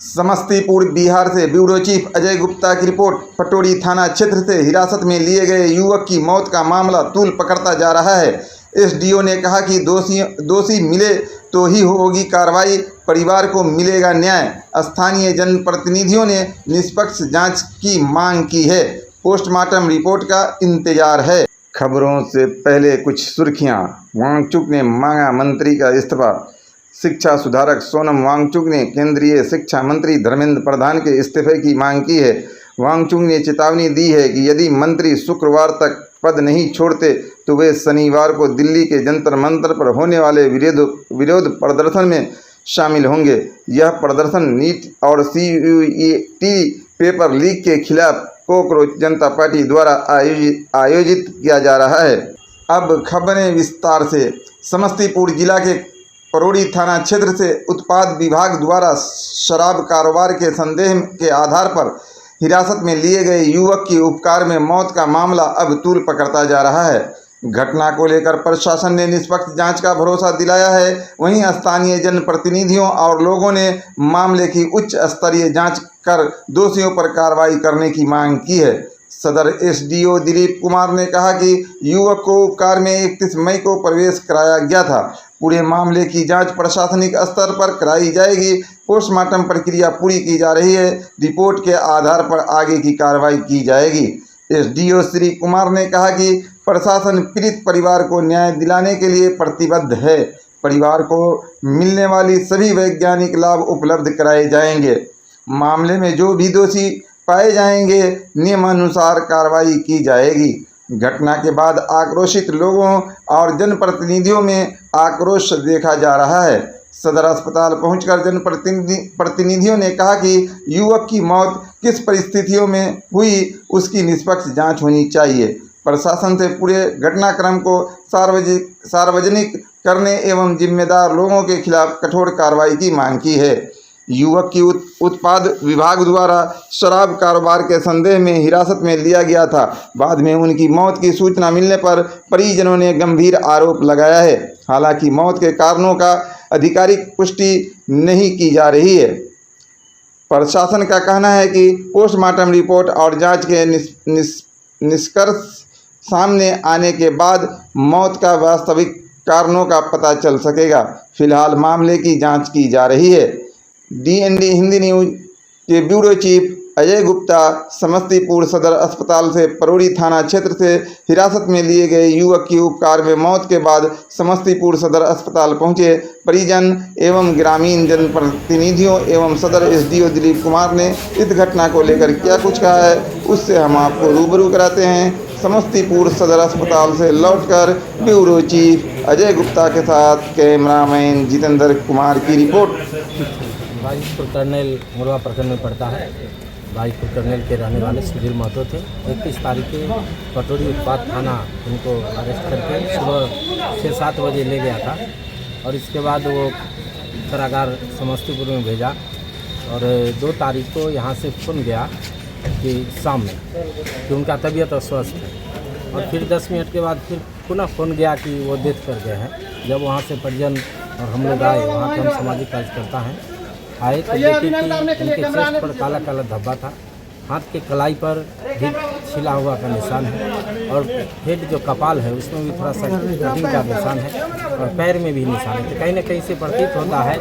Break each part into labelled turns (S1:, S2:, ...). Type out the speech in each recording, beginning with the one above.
S1: समस्तीपुर बिहार से bureau chief Ajay Gupta की report. Patori थाना क्षेत्र से हिरासत में लिए गए युवक की मौत का मामला तूल पकड़ता जा रहा है। एसडीओ ने कहा कि दोषी मिले तो ही होगी कार्रवाई, परिवार को मिलेगा न्याय। स्थानीय जनप्रतिनिधियों ने निष्पक्ष जांच की मांग की है। पोस्टमार्टम रिपोर्ट का इंतजार है। खबरों से पहले कुछ सुर्खियां। वांगचुक ने मांगा मंत्री का इस्तीफा। शिक्षा सुधारक सोनम वांगचुक ने केंद्रीय शिक्षा मंत्री धर्मेंद्र प्रधान के इस्तीफे की मांग की है। वांगचुक ने चेतावनी दी है कि यदि मंत्री शुक्रवार तक पद नहीं छोड़ते तो वे शनिवार को दिल्ली के जंतर मंतर पर होने वाले विरोध प्रदर्शन में शामिल होंगे। यह प्रदर्शन नीट और CUET पेपर लीक के खिलाफ कॉकरोच जनता पार्टी द्वारा आयोजित किया जा रहा है। अब खबरें विस्तार से। समस्तीपुर जिला के पटोरी थाना क्षेत्र से उत्पाद विभाग द्वारा शराब कारोबार के संदेह के आधार पर हिरासत में लिए गए युवक की उपकार में मौत का मामला अब तूल पकड़ता जा रहा है। घटना को लेकर प्रशासन ने निष्पक्ष जांच का भरोसा दिलाया है। वहीं स्थानीय जनप्रतिनिधियों और लोगों ने मामले की उच्च स्तरीय जांच कर दोषियों पर कार्रवाई करने की मांग की है। सदर एसडीओ दिलीप कुमार ने कहा कि युवक को उपकार में 31 मई को प्रवेश कराया गया था। पूरे मामले की जांच प्रशासनिक स्तर पर कराई जाएगी। पोस्टमार्टम प्रक्रिया पूरी की जा रही है। रिपोर्ट के आधार पर आगे की कार्रवाई की जाएगी। एसडीओ श्री कुमार ने कहा कि प्रशासन पीड़ित परिवार को न्याय दिलाने के लिए प्रतिबद्ध है। परिवार को मिलने वाली सभी वैज्ञानिक लाभ उपलब्ध कराए जाएंगे। मामले में जो भी दोषी पाए जाएंगे नियमानुसार कार्रवाई की जाएगी। घटना के बाद आक्रोशित लोगों और जनप्रतिनिधियों में आक्रोश देखा जा रहा है। सदर अस्पताल पहुंचकर जनप्रतिनिधियों ने कहा कि युवक की मौत किस परिस्थितियों में हुई उसकी निष्पक्ष जांच होनी चाहिए। प्रशासन से पूरे घटनाक्रम को सार्वजनिक करने एवं जिम्मेदार लोगों के खिलाफ कठोर कार्रवाई की मांग की है। युवक की उत्पाद विभाग द्वारा शराब कारोबार के संदेह में हिरासत में लिया गया था। बाद में उनकी मौत की सूचना मिलने पर परिजनों ने गंभीर आरोप लगाया है। हालांकि मौत के कारणों का आधिकारिक पुष्टि नहीं की जा रही है। प्रशासन का कहना है कि पोस्टमार्टम रिपोर्ट और जांच के निष्कर्ष सामने आने के बाद मौत का वास्तविक कारणों का पता चल सकेगा। फिलहाल मामले की जांच की जा रही है। DND हिंदी न्यूज के ब्यूरो चीफ अजय गुप्ता समस्तीपुर सदर अस्पताल से पटोरी थाना क्षेत्र से हिरासत में लिए गए युवक की उपकार में मौत के बाद समस्तीपुर सदर अस्पताल पहुंचे परिजन एवं ग्रामीण जनप्रतिनिधियों एवं सदर एसडीओ दिलीप कुमार ने इस घटना को लेकर क्या कुछ कहा है उससे हम आपको रूबरू कराते हैं। समस्तीपुर सदर अस्पताल से लौटकर ब्यूरो चीफ अजय गुप्ता के साथ कैमरामैन जितेंद्र कुमार की रिपोर्ट।
S2: भाईपुर कर्नेल मुरवा प्रखंड में पड़ता है। भाईपुर कर्नेल के रहने वाले सुधीर महतो थे। 31 तारीख के पटोरी उत्पाद थाना उनको अरेस्ट करके सुबह 6-7 बजे ले गया था और इसके बाद वो कारागार समस्तीपुर में भेजा और 2 तारीख को यहाँ से फ़ोन गया कि शाम में कि उनका तबीयत अस्वस्थ है और फिर 10 मिनट के बाद फिर पुनः फ़ोन गया कि वो डेथ कर गए हैं। जब वहाँ से परिजन और हम लोग आए, वहाँ के हम सामाजिक कार्यकर्ता हैं, आए तो देखे कि उनके चेस्ट पर काला काला धब्बा था। हाथ के कलाई पर भी छिला हुआ का निशान है और हेड जो कपाल है उसमें भी थोड़ा सा कटिंग का निशान है और पैर में भी निशान है। तो कहीं ना कहीं से प्रतीत होता है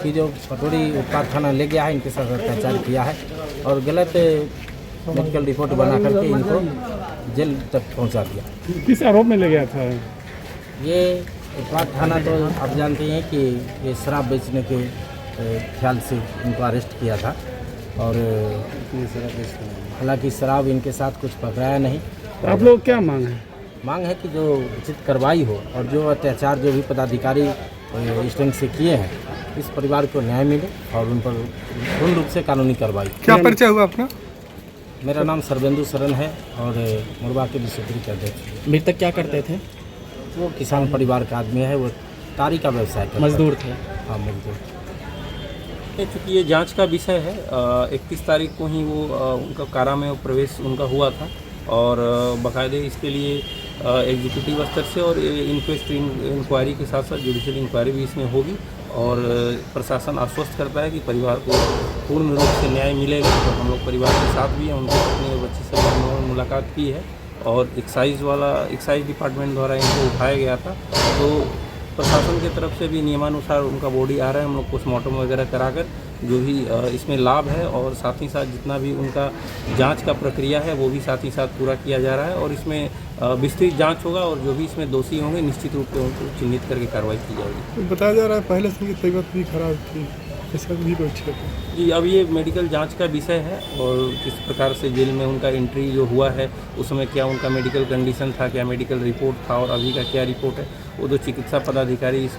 S2: कि जो पटोरी उत्पाद थाना ले गया है इनके साथ अत्याचार किया है और गलत मेडिकल रिपोर्ट बना करके इनको जेल तक पहुंचा दिया।
S3: किस आरोप में ले गया था?
S2: ये उत्पाद थाना तो आप जानते हैं कि ये शराब बेचने के ख्याल से इनको अरेस्ट किया था और हालांकि शराब इनके साथ कुछ पकड़ाया नहीं।
S3: तो आप लोग क्या मांग है?
S2: मांग है कि जो उचित कार्रवाई हो और जो अत्याचार जो भी पदाधिकारी इस ढंग से किए हैं इस परिवार को न्याय मिले और उन पर पूर्ण रूप से कानूनी कार्रवाई।
S3: क्या परिचय हुआ अपना?
S2: मेरा नाम सर्वेंदु शरण है और मुरवा के डिस्ट्रिक्ट के अध्यक्ष।
S3: मृतक क्या करते थे?
S2: वो किसान परिवार का आदमी है, वो तारी का व्यवसाय करता।
S3: मजदूर थे?
S2: हाँ, मजदूर।
S4: चूँकि ये जांच का विषय है, 31 तारीख को ही वो उनका कारा में प्रवेश उनका हुआ था और बाकायदे इसके लिए एग्जीक्यूटिव स्तर से और इंक्वेस्ट इंक्वायरी के साथ साथ जुडिशियल इंक्वायरी भी इसमें होगी और प्रशासन आश्वस्त करता है कि परिवार को पूर्ण रूप से न्याय मिलेगा। तो हम लोग परिवार के साथ भी हैं, उनकी पत्नी और बच्ची से हम लोगों ने मुलाकात की है और एक्साइज डिपार्टमेंट द्वारा इनको उठाया गया था। तो प्रशासन की तरफ से भी नियमानुसार उनका बॉडी आ रहा है, हम लोग पोस्टमार्टम वगैरह कराकर जो भी इसमें लाभ है और साथ ही साथ जितना भी उनका जांच का प्रक्रिया है वो भी साथ ही साथ पूरा किया जा रहा है और इसमें विस्तृत जांच होगा और जो भी इसमें दोषी होंगे निश्चित रूप से उनको चिन्हित करके कार्रवाई की जाएगी।
S3: बताया जा रहा है पहले से उनकी तबीयत भी खराब थी, ऐसा भी कोई क्षेत्र?
S4: जी, अब ये मेडिकल जांच का विषय है और किस प्रकार से जेल में उनका एंट्री जो हुआ है उसमें क्या उनका मेडिकल कंडीशन था, क्या मेडिकल रिपोर्ट था और अभी का क्या रिपोर्ट है, वो तो चिकित्सा पदाधिकारी इस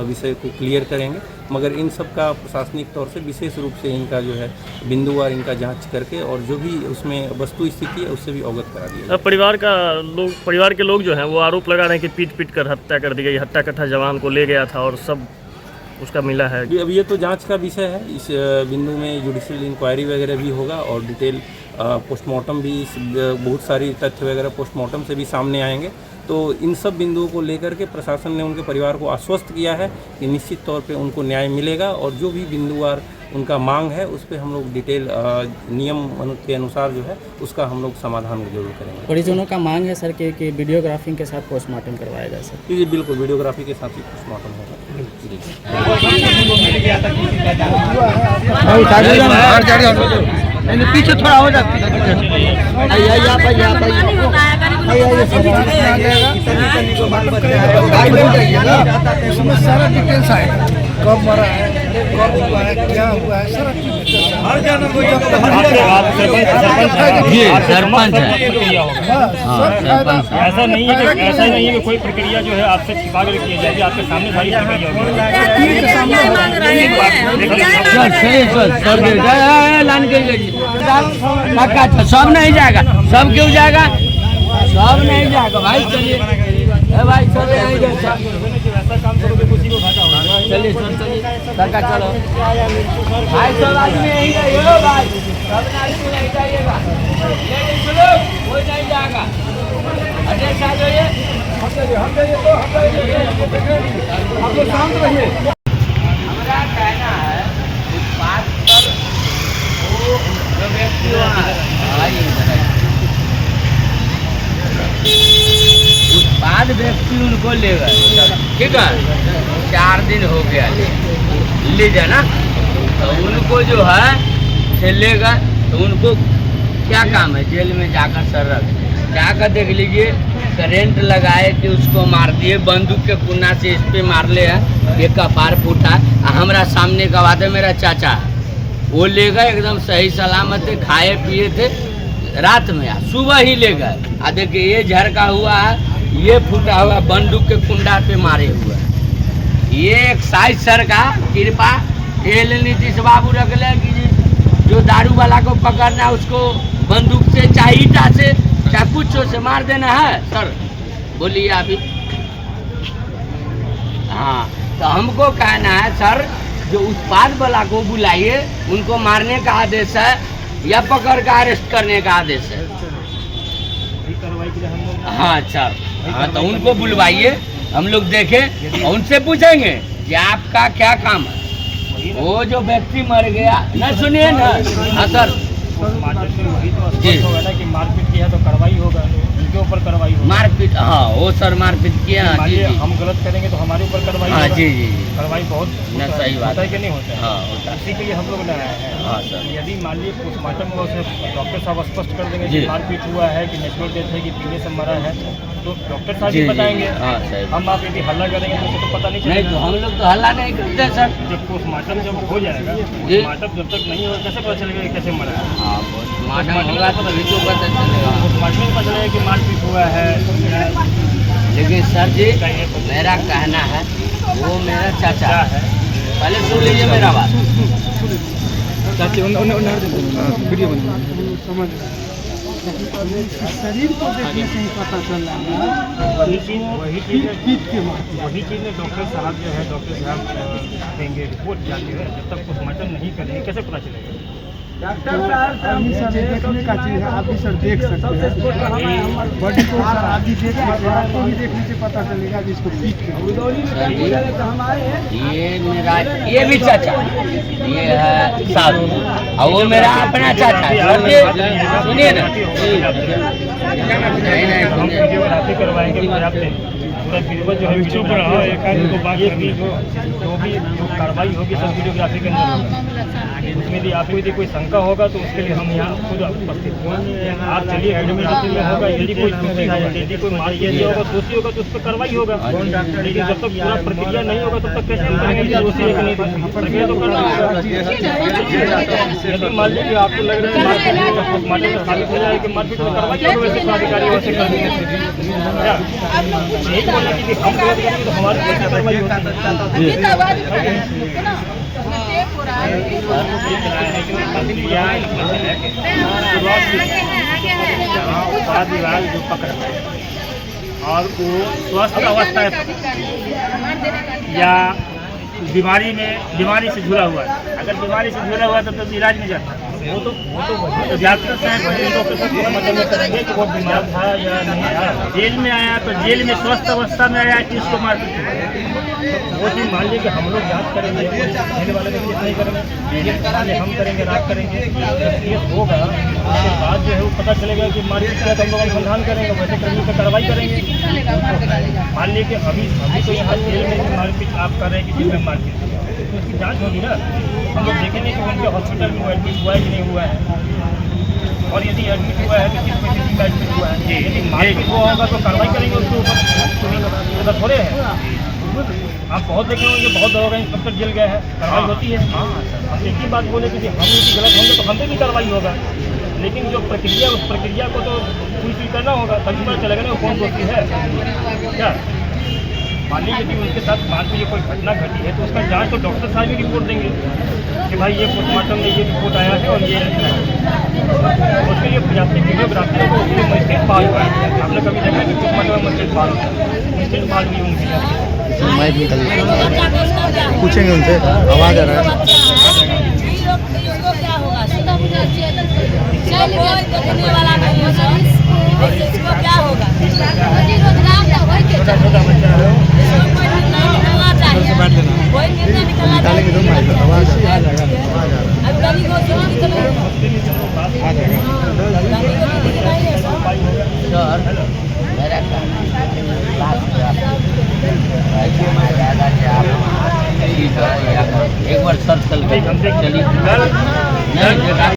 S4: विषय को क्लियर करेंगे। मगर इन सब का प्रशासनिक तौर से विशेष रूप से इनका जो है बिंदुवार इनका जांच करके और जो भी उसमें वस्तु स्थिति है उससे भी अवगत करा दिया।
S5: अब परिवार के लोग जो हैं वो आरोप लगा रहे हैं कि पीट कर हत्या कर दी गई, हत्या कथा जवान को ले गया था और सब उसका मिला है।
S4: अब ये तो जांच का विषय है, इस बिंदु में जुडिशियल इंक्वायरी वगैरह भी होगा और डिटेल पोस्टमार्टम भी बहुत सारी तथ्य वगैरह पोस्टमार्टम से भी सामने आएंगे। तो इन सब बिंदुओं को लेकर के प्रशासन ने उनके परिवार को आश्वस्त किया है कि निश्चित तौर पे उनको न्याय मिलेगा और जो भी बिंदुवार उनका मांग है उस पर हम लोग डिटेल नियम के अनुसार जो है उसका हम लोग समाधान जरूर करेंगे।
S6: परिजनों का मांग है सर कि वीडियोग्राफी के साथ पोस्टमार्टम करवाया जाए सर?
S4: जी बिल्कुल, वीडियोग्राफी के साथ ही पोस्टमार्टम होगा।
S7: पीछे थोड़ा हो जाती है, सारा डिटेल्स आएगा, कब मरा है, कब हुआ है, क्या हुआ है, सारा
S8: सरपंच है। ऐसा नहीं है कि कोई प्रक्रिया जो है आपसे छिपा कर की जाएगी, आपके सामने सारी प्रक्रिया।
S7: सब नहीं जाएगा, सब क्यों जाएगा, सब नहीं जाएगा भाई। चलिए भाई चलिए, चलिए सरकार चलो भाई, सब आदमी यही जाइए भाई, सब आदमी नहीं जाइएगा, कोई नहीं जाएगा। अध्यक्ष आ जाइए, हम लोग शांत रहिए। हमारा कहना है इस बात पर वो जो व्यक्ति उत्पाद व्यक्ति उनको ले गए, ठीक है, 4 दिन हो गया ले जाना, तो उनको जो है से ले गए, तो उनको क्या काम है, जेल में जाकर सर रख जाकर देख लीजिए, करेंट लगाए कि उसको मार दिए, बंदूक के कुन्ना से इस पे मार ले है, एक कपार फूटा। हमारा सामने का बात है, मेरा चाचा वो ले गए एकदम सही सलामत थे, खाए पिए थे, रात में सुबह ही ले गए। देखिए ये झरका हुआ है, ये फूटा हुआ बंदूक के कुंडा पे मारे हुए, ये एक्साइज सर का कृपा। ये नीतीश बाबू रख ले कि जो दारू वाला को पकड़ना है उसको बंदूक से चाहे ईटा से चाहे कुछ से मार देना है सर, बोलिए अभी। हाँ, तो हमको कहना है सर, जो उत्पाद वाला को बुलाइए, उनको मारने का आदेश है या पकड़ का अरेस्ट करने का आदेश है। हाँ सर, हाँ तो उनको बुलवाइए, हम लोग देखें और उनसे पूछेंगे कि आपका क्या काम है। वो जो व्यक्ति मर गया ना, सुनिए ना। हाँ सर जी,
S8: मारपीट किया तो कार्रवाई होगा, उनके ऊपर कार्रवाई होगा।
S7: मारपीट, हाँ वो सर मारपीट किया,
S8: हम गलत करेंगे तो हमारे ऊपर कार्रवाई
S7: हाँ जी जी,
S8: कार्रवाई बहुत
S7: सही बात
S8: है कि नहीं होता है।
S7: हाँ होता है,
S8: इसी के लिए हम लोग लाए हैं।
S7: हाँ सर,
S8: यदि मान लीजिए पोस्टमार्टम में उसे डॉक्टर साहब स्पष्ट कर देंगे कि मारपीट हुआ है, कि नेचुरल डेथ है, कि पीने से मरा है, तो डॉक्टर साहब भी बताएंगे।
S7: हाँ सही,
S8: हम आप यदि हल्ला करेंगे तो उसे तो पता नहीं चलेगा।
S7: नहीं तो हम लोग तो हल्ला नहीं करते सर।
S8: जब पोस्टमार्टम जब हो जाएगा, पोस्टमार्टम जब तक नहीं होगा कैसे पता चलेगा कि कैसे मरा है।
S7: हाँ, पोस्टमार्टम होगा तो भी तो पता चलेगा।
S8: पोस्टमार्टम में पता चलेगा कि मारपीट हुआ है।
S7: लेकिन सर जी मेरा कहना है, वो मेरा चाचा है, पहले सुन लीजिए मेरा बात।
S3: चाची वीडियो समझ शरीर को देखने से ही पता चल रहा है,
S8: वही चीज़ में डॉक्टर साहब जो है, डॉक्टर साहब देंगे रिपोर्ट जाती है, जब तक पोस्टमार्टम नहीं करेंगे कैसे पता चलेगा।
S3: अभी सर देखने का चीज़ है, आप भी सर देख सकते हैं बॉडी को सर आप भी देख सकते हैं, आपको भी देखने से पता चलेगा कि इसको पीट के
S7: ये मेरा ये भी चाचा, ये है साधु और वो मेरा अपना चाचा है। सुनिए ना,
S8: हम वीडियोग्राफी करवाएंगे पर्याप्त पूरा वीडियो जो है वीडियो बनाओ, एक को बाकी भी जो कार्रवाई होगी सब वीडियोग्राफी के अंदर होगा। उसमें यदि आपको यदि कोई शंका होगा तो उसके लिए हम यहाँ खुद उपस्थित हैं। आप चलिए वीडियोग्राफी में होगा, यदि कोई त्रुटि है, यदि कोई मारपीट होगा, दोषी होगा तो उस पर कार्रवाई होगा। लेकिन जब तक पूरा प्रक्रिया नहीं होगा तब तक कैसे हम करेंगे कि दोषी है कि नहीं दोषी? प्रक्रिया तो करना होगा। यदि मान लीजिए आपको लग रहा है पोस्टमार्टम में साबित हो जाए कि मारपीट में कार्रवाई होगी, वैसे अधिकारी वैसे कर देंगे। यही बोलना कि हम गलत करेंगे तो हमारी कैसे कार्रवाई होगी? अपराध विभाग जो पकड़ और वो स्वस्थ अवस्था या बीमारी से जुड़ा हुआ है। अगर बीमारी से जुड़ा हुआ है तो इलाज नहीं जाता। वो तो डॉक्टर साहब डॉक्टर साहब मतलब करेंगे कि वो बीमार था या नहीं था। जेल में आया तो जेल में स्वस्थ अवस्था में आया कि उसको मार दीजिए। वो चीज़ मान लीजिए कि हम लोग जाँच करेंगे, देने वाले भी नहीं करेंगे, पहले हम करेंगे, रात करेंगे। जब केस होगा उसके बाद जो है वो पता चलेगा कि मारपीट किया तो हम लोग अनुसंधान करेंगे, वैसे कर्मी पर कार्रवाई करेंगे। मान लीजिए कि अभी तो यहाँ जेल में मारपीट आप कर रहे हैं कि जेल में मारपीट, तो उसकी जाँच होगी ना। हम लोग देखेंगे कि उनके हॉस्पिटल में वो एडमिट हुआ है कि नहीं हुआ है, और यदि एडमिट हुआ है तो किस परिस्थिति में एडमिट हुआ है। यदि मारपीट हुआ होगा तो कार्रवाई करेंगे उसके ऊपर, ऐसा थोड़े है। आप बहुत देखे होंगे, बहुत दरोगा इंस्पेक्टर जेल गए हैं, कार्रवाई होती है। हम एक ही बात बोले कि हम यदि गलत होंगे तो हम पे भी कार्रवाई होगा, लेकिन जो प्रक्रिया उस प्रक्रिया को तो फुलफिल करना होगा, तभी पता चलेगा ना कौन दोषी है। क्या मान लीजिए यदि उनके साथ ये कोई घटना घटी है तो उसका जांच तो डॉक्टर साहब ही रिपोर्ट देंगे कि भाई ये पोस्टमार्टम में ये रिपोर्ट आया है और ये उसके लिए पर्याप्त वीडियोग्राफी है तो उसके लिए मजिस्ट्रेट बहाल हुआ है। आपने कभी देखा कि पोस्टमार्टम में मजिस्ट्रेट बहाल हुआ, मजिस्ट्रेट बहाल हुई उनकी
S3: पूछेंगे उनसे, आवाज़ आ रहा है।
S9: क्या होगा?
S8: छोटा छोटा बच्चा है,
S9: कोई निर्णय निकलना चाहिए।
S7: एक बार सर्च कर चलिए।